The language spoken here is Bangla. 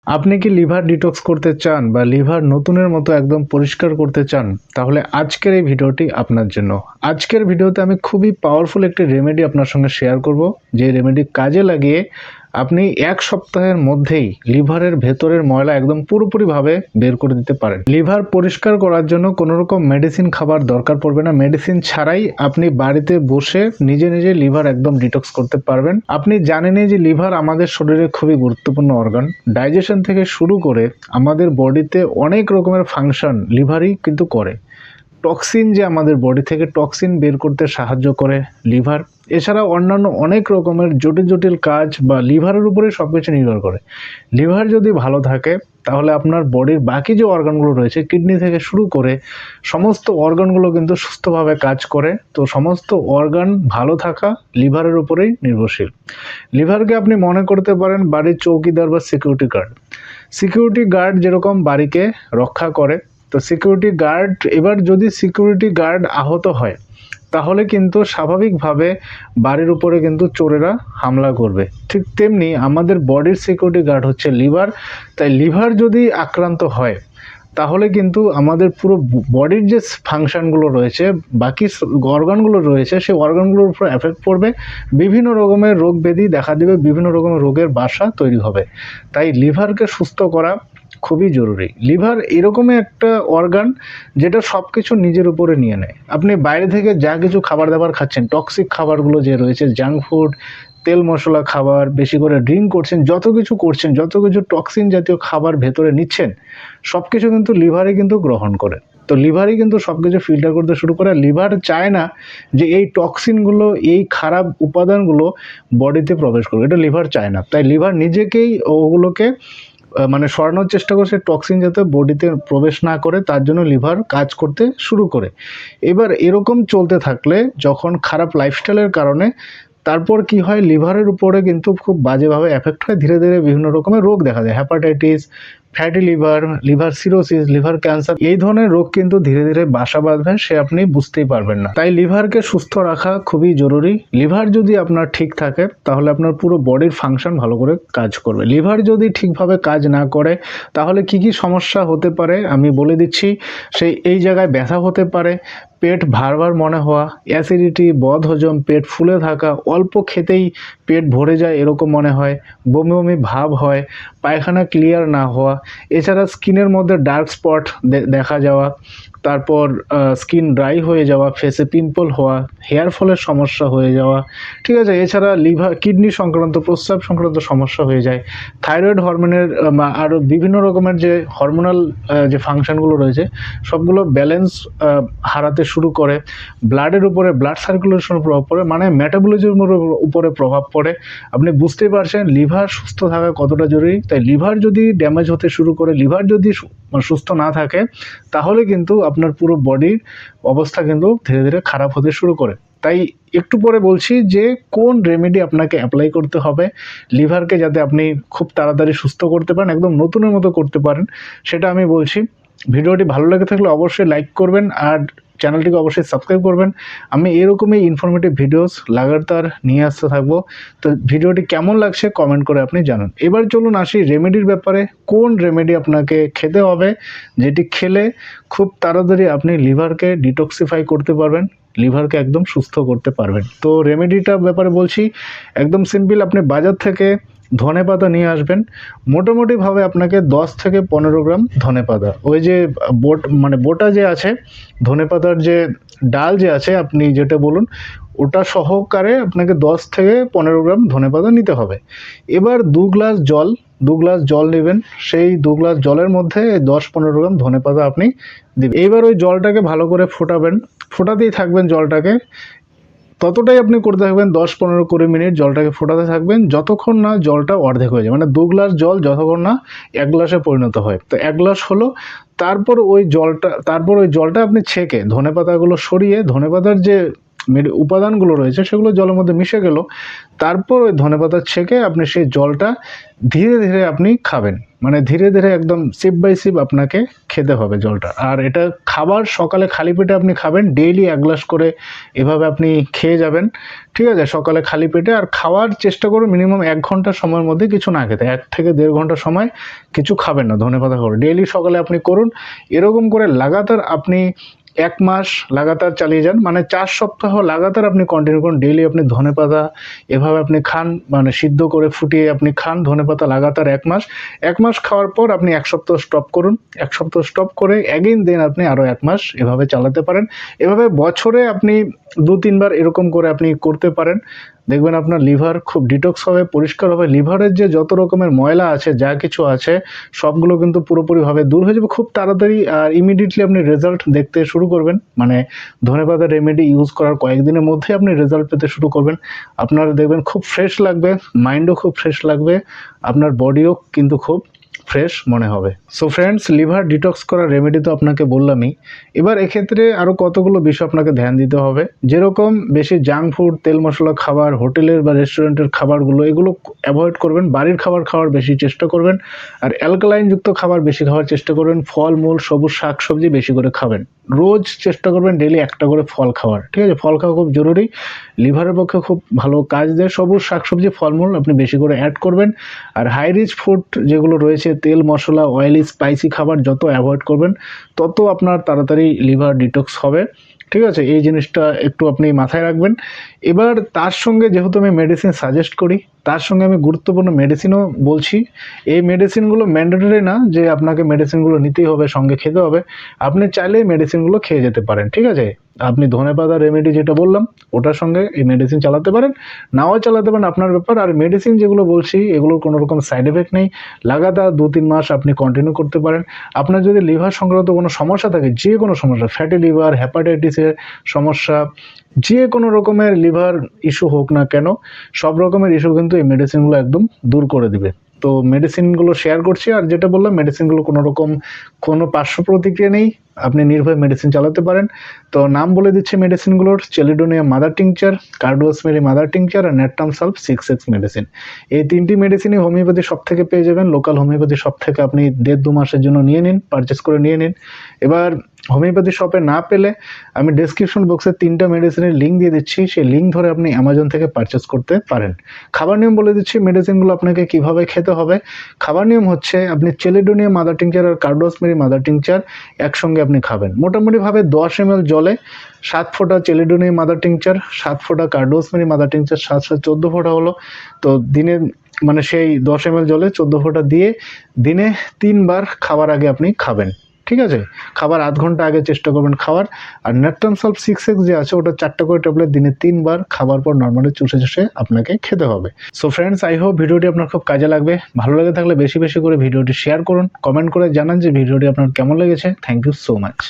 আপনি কি লিভার ডিটক্স করতে চান বা লিভার নতুনের মতো একদম পরিষ্কার করতে চান? তাহলে আজকের এই ভিডিওটি আপনার জন্য। আজকের ভিডিওতে আমি খুবই পাওয়ারফুল একটি রেমেডি আপনার সঙ্গে শেয়ার করব। যে রেমেডি কাজে লাগিয়ে আপনি ১ সপ্তাহের মধ্যেই লিভারের ভেতরের ময়লা একদম পুরোপুরিভাবে বের করে দিতে পারেন। লিভার পরিষ্কার করার জন্য কোনো রকম মেডিসিন খাবার দরকার পড়বে না। মেডিসিন ছাড়াই আপনি বাড়িতে বসে নিজে নিজে লিভার একদম ডিটক্স করতে পারবেন। আপনি জানেনই যে লিভার আমাদের শরীরে খুবই গুরুত্বপূর্ণ অর্গান। ডাইজেশন থেকে শুরু করে আমাদের বডিতে অনেক রকমের ফাংশন লিভারই কিন্তু করে। টক্সিন যে আমাদের বডি থেকে টক্সিন বের করতে সাহায্য করে লিভার। এছাড়া অন্যান্য অনেক রকমের জটিল জটিল কাজ বা লিভারের উপরে সব কিছু নির্ভর করে। লিভার যদি ভালো থাকে তাহলে আপনার বডির বাকি যে অর্গানগুলো রয়েছে কিডনি থেকে শুরু করে সমস্ত অর্গানগুলো কিন্তু সুস্থভাবে কাজ করে। তো সমস্ত অর্গান ভালো থাকা লিভারের উপরেই নির্ভরশীল। লিভারকে আপনি মনে করতে পারেন বাড়ির চৌকিদার বা সিকিউরিটি গার্ড। সিকিউরিটি গার্ড যেরকম বাড়িকে রক্ষা করে, তো সিকিউরিটি গার্ড এবার যদি সিকিউরিটি গার্ড আহত হয় তাহলে কিন্তু স্বাভাবিকভাবে বাড়ির উপরে কিন্তু চোরেরা হামলা করবে। ঠিক তেমনি আমাদের বডির সিকিউরিটি গার্ড হচ্ছে লিভার। তাই লিভার যদি আক্রান্ত হয় তাহলে কিন্তু আমাদের পুরো বডির যে ফাংশনগুলো রয়েছে, বাকি অর্গানগুলো রয়েছে, সেই অর্গানগুলোর উপর এফেক্ট পড়বে। বিভিন্ন রকমের রোগ ব্যাধি দেখা দেবে, বিভিন্ন রকমের রোগের বাসা তৈরি হবে। তাই লিভারকে সুস্থ করা খুবই জরুরি। লিভার এরকমই একটা অর্গান যেটা সব কিছু নিজের উপরে নিয়ে নেয়। আপনি বাইরে থেকে যা কিছু খাবার দাবার খাচ্ছেন, টক্সিক খাবারগুলো যে রয়েছে, জাঙ্ক ফুড, তেল মশলা খাবার, বেশি করে ড্রিঙ্ক করছেন, যত কিছু করছেন, যত কিছু টক্সিন জাতীয় খাবার ভেতরে নিচ্ছেন, সব কিছু কিন্তু লিভারই কিন্তু গ্রহণ করে। তো লিভারই কিন্তু সব কিছু ফিল্টার করতে শুরু করে। লিভার চায় না যে এই টক্সিনগুলো, এই খারাপ উপাদানগুলো বডিতে প্রবেশ করবে, এটা লিভার চায় না। তাই লিভার নিজেকেই ওগুলোকে মানে সরানোর চেষ্টা করছে, টক্সিন যাতে বডিতে প্রবেশ না করে, তার জন্য লিভার কাজ করতে শুরু করে। এবার এরকম চলতে থাকলে যখন খারাপ লাইফস্টাইলের কারণে তারপর কি হয়, লিভারের উপরে কিন্তু খুব বাজেভাবে এফেক্ট হয়। ধীরে ধীরে বিভিন্ন রকমের রোগ দেখা যায়, hepatitis, fatty liver, liver cirrhosis, liver cancer, এই ধরনের রোগ কিন্তু ধীরে ধীরে বাসা বাঁধবে, সে আপনি বুঝতেই পারবেন না। তাই লিভারকে সুস্থ রাখা খুবই জরুরি। লিভার যদি আপনার ঠিক থাকে তাহলে আপনার পুরো বডির ফাংশন ভালো করে কাজ করবে। লিভার যদি ঠিকভাবে কাজ না করে তাহলে কি কি সমস্যা হতে পারে আমি বলে দিচ্ছি। এই জায়গায় ব্যথা হতে পারে, পেট ভার ভার মনে হওয়া, অ্যাসিডিটি, বদহজম, পেট ফুলে থাকা, অল্প খেতেই পেট ভরে যায় এরকম মনে হয়, বমি বমি ভাব হয়, পায়খানা ক্লিয়ার না হওয়া, এছাড়া স্কিনের মধ্যে ডার্ক স্পট দেখা যাওয়া, তারপর স্কিন ড্রাই হয়ে যাওয়া, ফেসে পিম্পল হওয়া, হেয়ার ফলের সমস্যা হয়ে যাওয়া, ঠিক আছে। এছাড়া লিভার, কিডনি সংক্রান্ত, প্রস্রাব সংক্রান্ত সমস্যা হয়ে যায়, থাইরয়েড হরমোনের আরও বিভিন্ন রকমের যে হরমোনাল যে ফাংশনগুলো রয়েছে সবগুলো ব্যালেন্স হারাতে শুরু করে, ব্লাডের উপরে, ব্লাড সার্কুলেশনের প্রভাব পড়ে, মানে মেটাবলিজমের উপরে প্রভাব পড়ে। আপনি বুঝতেই পারছেন লিভার সুস্থ থাকা কতটা জরুরি। তাই লিভার যদি ড্যামেজ হতে শুরু করে, লিভার যদি সুস্থ না থাকে তাহলে কিন্তু আপনার পুরো বডির অবস্থা কিন্তু ধীরে ধীরে খারাপ হতে শুরু করে। তাই একটু পরে বলছি যে কোন রেমেডি আপনাকে অ্যাপ্লাই করতে হবে লিভারকে, যাতে আপনি খুব তাড়াতাড়ি সুস্থ করতে পারেন, একদম নতুনের মতো করতে পারেন, সেটা আমি বলছি। ভিডিওটি ভালো লেগে থাকলে অবশ্যই লাইক করবেন আর চ্যানেলটিকে অবশ্যই সাবস্ক্রাইব করবেন। আমি এরকমই ইনফরমেটিভ ভিডিওস লাগাতার নিয়ে আসতে থাকবো। তো ভিডিওটি কেমন লাগছে কমেন্ট করে আপনি জানান। এবার চলুন আসি রেমেডির ব্যাপারে। কোন রেমেডি আপনাকে খেতে হবে যেটি খেলে খুব তাড়াতাড়ি আপনি লিভারকে ডিটক্সিফাই করতে পারবেন, লিভারকে একদম সুস্থ করতে পারবেন। তো রেমেডিটার ব্যাপারে বলছি, একদম সিম্পল। আপনি বাজার থেকে ধনেপাতা নিয়ে আসবেন। মোটামুটিভাবে আপনাকে 10 থেকে 15 গ্রাম ধনেপাতা, ওই যে বোটা যে আছে, ধনেপাতার যে ডাল যে আছে, আপনি যেটা বলুন, ওটা সহকারে আপনাকে 10 থেকে 15 গ্রাম ধনেপাতা নিতে হবে। এবার 2 গ্লাস জল নেবেন। সেই 2 গ্লাস জলের মধ্যে 10-15 গ্রাম ধনেপাতা আপনি দিবেন। এবার ওই জলটাকে ভালো করে ফোটাবেন, ফোটাতেই থাকবেন জলটাকে। ততটাই আপনি করতে থাকবেন, 10-15-20 মিনিট জলটাকে ফোটাতে থাকবেন যতক্ষণ না জলটা অর্ধেক হয়ে যায়। মানে 2 গ্লাস জল যতক্ষণ না 1 গ্লাসে পরিণত হয়। তো 1 গ্লাস হলো, তারপর ওই জলটা আপনি ছেঁকে ধনেপাতাগুলো সরিয়ে, ধনেপাতার যে উপাদানগুলো রয়েছে সেগুলো জলের মধ্যে মিশে গেল। তারপর ওই ধনেপাতা ছেঁকে আপনি সেই জলটা ধীরে ধীরে আপনি খাবেন, মানে ধীরে ধীরে একদম সিপ বাই সিপ আপনাকে খেতে হবে জলটা। আর এটা খাবার সকালে খালি পেটে আপনি খাবেন, ডেইলি 1 গ্লাস করে এভাবে আপনি খেয়ে যাবেন, ঠিক আছে, সকালে খালি পেটে। আর খাওয়ার চেষ্টা করুন মিনিমাম 1 ঘন্টা সময়ের মধ্যে কিছু না খেতে, 1 থেকে 1.5 ঘন্টা সময় কিছু খাবেন না ধনেপাতা খাবার ডেইলি সকালে আপনি করুন। এরকম করে লাগাতার আপনি 1 মাস লাগাতার চালিয়ে যান, মানে 4 সপ্তাহ লাগাতার আপনি কন্টিনিউ করুন। ডেইলি আপনি ধনেপাতা এভাবে আপনি খান, মানে সিদ্ধ করে ফুটিয়ে আপনি খান ধনেপাতা লাগাতার 1 মাস। 1 মাস খাওয়ার পর আপনি 1 সপ্তাহ স্টপ করুন, 1 সপ্তাহ স্টপ করে অ্যাগেইন দেন আপনি আরও 1 মাস এভাবে চালাতে পারেন। এভাবে বছরে আপনি 2-3 বার এরকম করে আপনি করতে পারেন। দেখবেন আপনার লিভার খুব ডিটক্স হবে, পরিষ্কার হবে। লিভারের যে যত রকমের ময়লা আছে, যা কিছু আছে সবগুলো কিন্তু পুরোপুরিভাবে দূর হয়ে যাবে খুব তাড়াতাড়ি। আর ইমিডিয়েটলি আপনি রেজাল্ট দেখতে শুরু করবেন, মানে ধনেপাতা রেমেডি ইউজ করার কয়েকদিনের মধ্যে আপনি রেজাল্ট পেতে শুরু করবেন। আপনার দেখবেন খুব ফ্রেশ লাগবে, মাইন্ডও খুব ফ্রেশ লাগবে, আপনার বডিও কিন্তু খুব ফ্রেশ মনে হবে। সো ফ্রেন্ডস, লিভার ডিটক্স করার রেমেডি তো আপনাকে বললামই। এবার এক্ষেত্রে আরও কতগুলো বিষয় আপনাকে ধ্যান দিতে হবে, যেরকম বেশি জাঙ্ক ফুড, তেল মশলা খাবার, হোটেলের বা রেস্টুরেন্টের খাবারগুলো এগুলো অ্যাভয়েড করবেন। বাড়ির খাবার খাওয়ার বেশি চেষ্টা করবেন। আর অ্যালকালাইনযুক্ত খাবার বেশি খাওয়ার চেষ্টা করবেন। ফলমূল, সবুজ শাক সবজি বেশি করে খাবেন। রোজ চেষ্টা করবেন ডেইলি একটা করে ফল খাওয়ার, ঠিক আছে, ফল খাওয়া খুব জরুরি, লিভারের পক্ষে খুব ভালো কাজ দেয়। সবুজ শাকসবজি ফলমূল আপনি বেশি করে অ্যাড করবেন। আর হাই রিচ ফুড যেগুলো রয়েছে, তেল মশলা, অয়েলি স্পাইসি খাবার যত অ্যাভয়েড করবেন তত আপনার তাড়াতাড়ি লিভার ডিটক্স হবে, ঠিক আছে। এই জিনিসটা একটু আপনি মাথায় রাখবেন। এবার তার সঙ্গে যেহেতু আমি মেডিসিন সাজেস্ট করি, তার সঙ্গে আমি গুরুত্বপূর্ণ মেডিসিনও বলছি। এই মেডিসিনগুলো ম্যান্ডেটরি না যে আপনাকে মেডিসিনগুলো নিতেই হবে, সঙ্গে খেতে হবে। আপনি চাইলে মেডিসিনগুলো খেয়ে যেতে পারেন, ঠিক আছে। আপনি ধনেপাতা রেমেডি যেটা বললাম ওটার সঙ্গে এই মেডিসিন চালাতে পারেন, নাও চালাতে পারেন, আপনার ব্যাপার। আর মেডিসিন যেগুলো বলছি এগুলোর কোনো রকম সাইড এফেক্ট নেই, লাগাতার 2-3 মাস আপনি কন্টিনিউ করতে পারেন। আপনার যদি লিভার সংক্রান্ত কোনো সমস্যা থাকে, যে কোনো সমস্যা, ফ্যাটি লিভার, হেপাটাইটিসের সমস্যা, যে কোনো রকমের লিভার ইস্যু হোক না কেন, সব রকমের ইস্যু কিন্তু এই মেডিসিনগুলো একদম দূর করে দিবে। তো মেডিসিনগুলো শেয়ার করছি। আর যেটা বললাম, মেডিসিনগুলো কোনো রকম কোনো পার্শ্ব প্রতিক্রিয়া নেই, আপনি নির্ভয়ে মেডিসিন চালাতে পারেন। তো নাম বলে দিচ্ছি মেডিসিনগুলোর: চেলিডোনিয়া মাদার টিংচার, কার্ডোসমেরি মাদার টিংচার আর নেটটাম সালফ 6X মেডিসিন। এই 3টি মেডিসিনই হোমিওপ্যাথি শপ থেকে পেয়ে যাবেন। লোকাল হোমিওপ্যাথি শপ থেকে আপনি 1.5-2 মাসের জন্য নিয়ে নিন, পারচেস করে নিয়ে নিন। এবার হোমিওপ্যাথি শপে না পেলে আমি ডেসক্রিপশন বক্সে 3টা মেডিসিনের লিঙ্ক দিয়ে দিচ্ছি, সেই লিঙ্ক ধরে আপনি অ্যামাজন থেকে পারচেস করতে পারেন। খাবার নিয়ম বলে দিচ্ছি, মেডিসিনগুলো আপনাকে কিভাবে খেতে হবে। খাবার নিয়ম হচ্ছে, আপনি চেলিডোনিয়া মাদার টিংচার আর কার্ডোসমেরি মাদার টিংচার একসঙ্গে আপনি খাবেন। মোটামুটিভাবে 10 ml জলে 7 ফোঁটা চেলিডোনিয়া মাদার টিংচার, 7 ফোঁটা কার্ডোসমেরি মাদার টিংচার, 7 14 ফোঁটা হলো। তো দিনে, মানে সেই 10 ml জলে 14 ফোঁটা দিয়ে দিনে 3 বার খাবার আগে আপনি খাবেন, ঠিক আছে। খাবার আধ ঘন্টা আগে চেষ্টা করবেন খাওয়ার। আর নেটটাম সালফ 6X যে আছে ওটা 4টা করে ট্যাবলেট দিনে 3 বার খাবার পর নর্মালি চুষে চুষে আপনাকে খেতে হবে। সো ফ্রেন্ডস, আই হোপ ভিডিওটি আপনার খুব কাজে লাগবে। ভালো লেগে থাকলে বেশি বেশি করে ভিডিওটি শেয়ার করুন, কমেন্ট করে জানান যে ভিডিওটি আপনার কেমন লেগেছে। Thank you so much.